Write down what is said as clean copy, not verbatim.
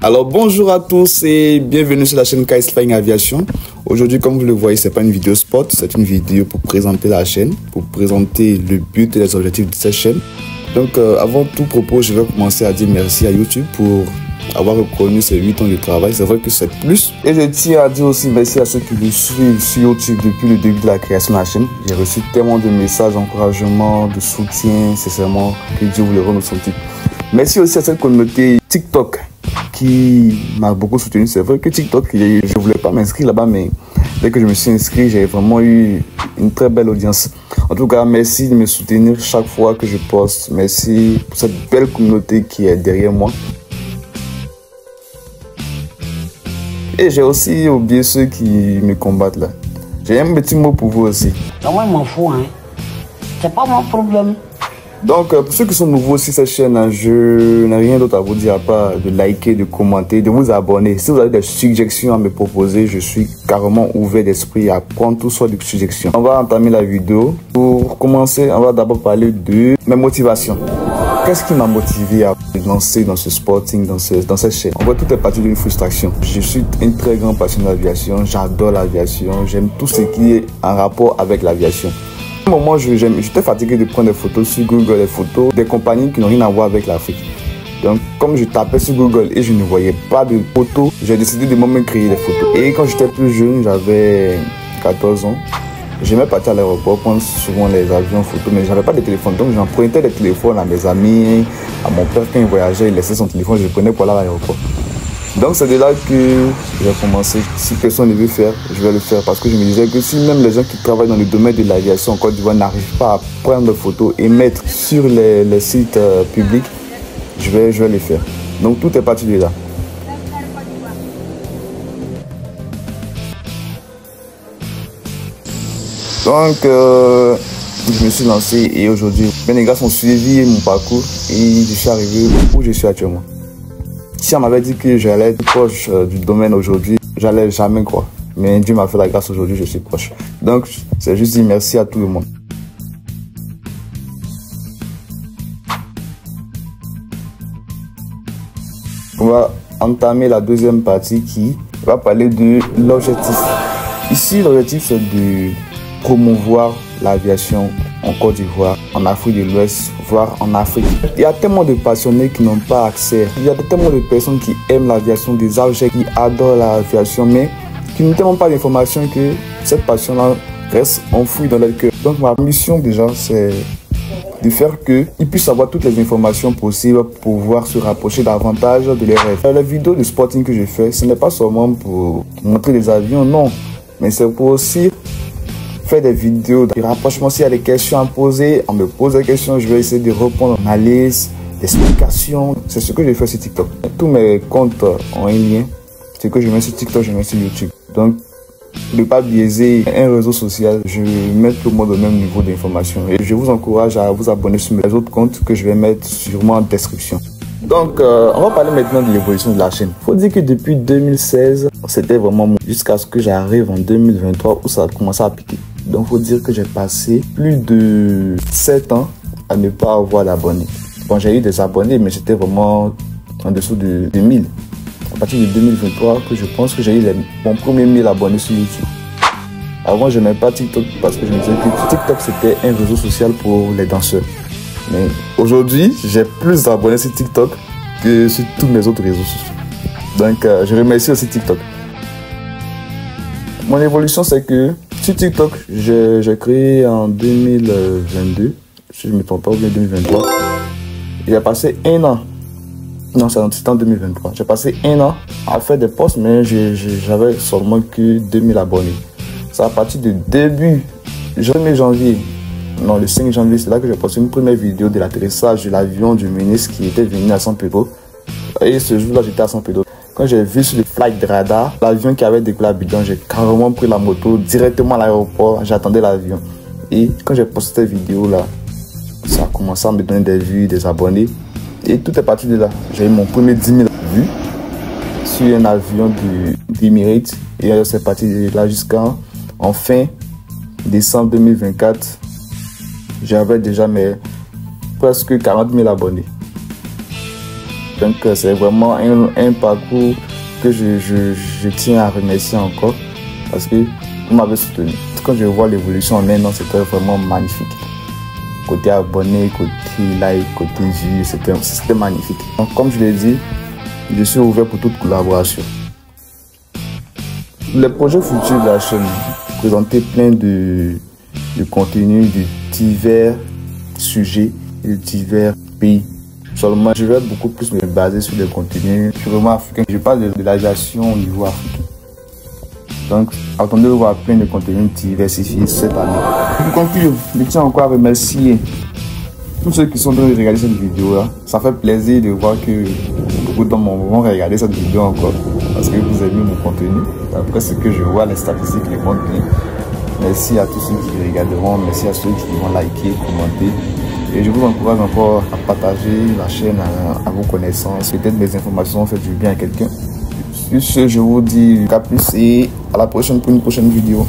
Alors bonjour à tous et bienvenue sur la chaîne KS Flying Aviation. Aujourd'hui, comme vous le voyez, c'est pas une vidéo spot, c'est une vidéo pour présenter la chaîne, pour présenter le but et les objectifs de cette chaîne. Donc avant tout propos, je vais commencer à dire merci à YouTube pour avoir reconnu ces 8 ans de travail. C'est vrai que c'est plus. Et je tiens à dire aussi merci à ceux qui me suivent sur YouTube depuis le début de la création de la chaîne. J'ai reçu tellement de messages d'encouragement, de soutien, sincèrement, que Dieu vous le rende au centuple. Merci aussi à cette communauté TikTok qui m'a beaucoup soutenu. C'est vrai que TikTok, je ne voulais pas m'inscrire là-bas, mais dès que je me suis inscrit, j'ai vraiment eu une très belle audience. En tout cas, merci de me soutenir chaque fois que je poste. Merci pour cette belle communauté qui est derrière moi. Et j'ai aussi oublié ceux qui me combattent là. J'ai un petit mot pour vous aussi. Moi, je m'en fous, hein. C'est pas mon problème. Donc, pour ceux qui sont nouveaux sur cette chaîne, je n'ai rien d'autre à vous dire à part de liker, de commenter, de vous abonner. Si vous avez des suggestions à me proposer, je suis carrément ouvert d'esprit à prendre toutes sortes de suggestions. On va entamer la vidéo. Pour commencer, on va d'abord parler de mes motivations. Qu'est-ce qui m'a motivé à me lancer dans ce sporting, dans cette chaîne? En vrai, tout est parti d'une frustration. Je suis un très grand passionné d'aviation, j'adore l'aviation, j'aime tout ce qui est en rapport avec l'aviation. À un moment, j'étais fatigué de prendre des photos sur Google, des photos des compagnies qui n'ont rien à voir avec l'Afrique. Donc, comme je tapais sur Google et je ne voyais pas de photos, j'ai décidé de moi-même créer des photos. Et quand j'étais plus jeune, j'avais 14 ans, j'aimais partir à l'aéroport, prendre souvent les avions en photo, mais je n'avais pas de téléphone. Donc, j'empruntais des téléphones à mes amis, à mon père quand il voyageait, il laissait son téléphone, je le prenais pour aller à l'aéroport. Donc c'est de là que j'ai commencé. Si personne ne veut faire, je vais le faire. Parce que je me disais que si même les gens qui travaillent dans le domaine de l'aviation en Côte d'Ivoire n'arrivent pas à prendre des photos et mettre sur les sites publics, je vais les faire. Donc tout est parti de là. Donc je me suis lancé et aujourd'hui, mes gars ont suivi mon parcours et je suis arrivé où je suis actuellement. Si on m'avait dit que j'allais être proche du domaine aujourd'hui, j'allais jamais croire. Mais Dieu m'a fait la grâce, aujourd'hui je suis proche. Donc c'est juste dire merci à tout le monde. On va entamer la deuxième partie qui va parler de l'objectif. Ici l'objectif c'est de promouvoir l'aviation en Côte d'Ivoire, en Afrique de l'Ouest, voire en Afrique. Il y a tellement de passionnés qui n'ont pas accès. Il y a tellement de personnes qui aiment l'aviation, des AOG qui adorent l'aviation, mais qui n'ont tellement pas d'informations que cette passion-là reste enfouie dans leur cœur. Donc ma mission déjà, c'est de faire qu'ils puissent avoir toutes les informations possibles pour pouvoir se rapprocher davantage de leurs rêves. Les vidéos de sporting que je fais, ce n'est pas seulement pour montrer des avions, non, mais c'est pour aussi faire des vidéos de rapprochement. S'il y a des questions à poser, on me pose des questions, je vais essayer de répondre en analyse, des explications. C'est ce que je fais sur TikTok. Tous mes comptes ont un lien. Ce que je mets sur TikTok, je mets sur YouTube. Donc, ne pas biaiser un réseau social, je vais mettre tout le monde au même niveau d'information. Et je vous encourage à vous abonner sur mes autres comptes que je vais mettre sûrement en description. Donc, on va parler maintenant de l'évolution de la chaîne. Il faut dire que depuis 2016, c'était vraiment jusqu'à ce que j'arrive en 2023 où ça a commencé à piquer. Donc, il faut dire que j'ai passé plus de 7 ans à ne pas avoir d'abonnés. Bon, j'ai eu des abonnés, mais c'était vraiment en dessous de 1000. À partir de 2023, que je pense que j'ai eu mon premier 1000 abonnés sur YouTube. Avant, je n'aimais pas TikTok parce que je me disais que TikTok, c'était un réseau social pour les danseurs. Mais aujourd'hui, j'ai plus d'abonnés sur TikTok que sur tous mes autres réseaux sociaux. Donc, je remercie aussi TikTok. Mon évolution, c'est que sur TikTok, j'ai créé en 2022, si je ne me trompe pas, ou bien 2023. J'ai passé un an. Non, c'était en 2023. J'ai passé un an à faire des posts, mais j'avais seulement que 2000 abonnés. C'est à partir du début, le 1er janvier, non, le 5 janvier, c'est là que j'ai posté une première vidéo de l'atterrissage de l'avion du ministre qui était venu à San Pedro. Et ce jour-là, j'étais à San Pedro. Quand j'ai vu sur le flight radar l'avion qui avait décollé à Abidjan, j'ai carrément pris la moto directement à l'aéroport. J'attendais l'avion. Et quand j'ai posté cette vidéo-là, ça a commencé à me donner des vues, des abonnés. Et tout est parti de là. J'ai eu mon premier 10 000 vues sur un avion d'Emirates. Et c'est parti de là jusqu'en fin décembre 2024. J'avais déjà presque 40 000 abonnés. Donc c'est vraiment un parcours que je tiens à remercier encore parce que vous m'avez soutenu. Quand je vois l'évolution en un an, c'était vraiment magnifique. Côté abonné, côté like, côté vue, c'était magnifique. Donc comme je l'ai dit, je suis ouvert pour toute collaboration. Les projets futurs de la chaîne, présenter plein de contenu de divers sujets et de divers pays. Seulement, je vais beaucoup plus me baser sur des contenus purement africains. Je parle de l'aviation au niveau africain. Donc, attendez de voir plein de contenus diversifiés cette année. Pour conclure, je tiens encore à remercier tous ceux qui sont en train de regarder cette vidéo là. Ça fait plaisir de voir que beaucoup d'hommes vont regarder cette vidéo encore parce que vous aimez mon contenu. Après ce que je vois, les statistiques les montrent bien. Merci à tous ceux qui regarderont, merci à ceux qui vont liker, commenter. Et je vous encourage encore à partager la chaîne à vos connaissances. Peut-être mes informations font du bien à quelqu'un. Sur ce, je vous dis à plus et à la prochaine pour une prochaine vidéo.